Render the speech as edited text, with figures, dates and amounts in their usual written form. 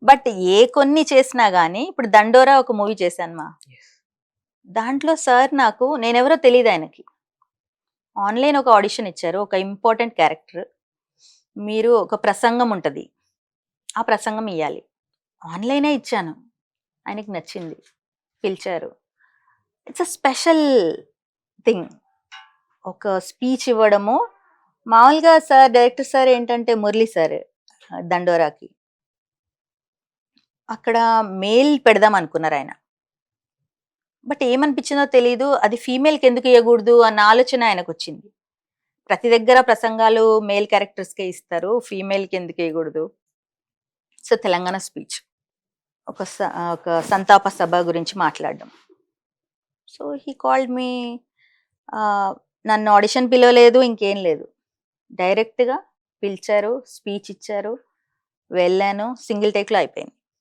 But ఏ కొన్ని చేసినా గానీ ఇప్పుడు 'దండోరా' ఒక మూవీ చేశాను. దాంట్లో సార్ నాకు నేనెవరో తెలీదు ఆయనకి. ఆన్‌లైన్ ఒక ఆడిషన్ ఇచ్చారు. ఒక ఇంపార్టెంట్ క్యారెక్టర్. మీరు ఒక ప్రసంగం ఉంటది. ఆ ప్రసంగం ఇయ్యాలి. ఆన్‌లైనే ఇచ్చాను. ఆయనకి నచ్చింది. పిలిచారు. It's a special thing. ఒక స్పీచ్ ఇవ్వడము మామూలుగా సార్ డైరెక్టర్ సార్ ఏంటంటే మురళి సార్ 'దండోరా'కి. అక్కడ మేల్ పెడదాం అనుకున్నారాయన. బట్ ఏమనిపించిందో తెలీదు. అది ఫీమేల్‌కి ఎందుకు ఇయ్యగూడదు అన్న ఆలోచన ఆయనకొచ్చింది. ప్రతి దగ్గర ప్రసంగాలు మేల్ క్యారెక్టర్స్‌కే ఇస్తారు. ఫీమేల్‌కి ఎందుకు ఇయ్యగూడదు? So, Telangana speech. ఒక సంతాప సభ గురించి మాట్లాడడం. సో, హి కాల్డ్ మీ. నన్ను ఆడిషన్ పిలవలేదు. ఇంకేం లేదు. డైరెక్ట్‌గా పిలిచారు. స్పీచ్ ఇచ్చారు. వెళ్ళాను. సింగిల్ టేక్‌లో అయిపోయింది.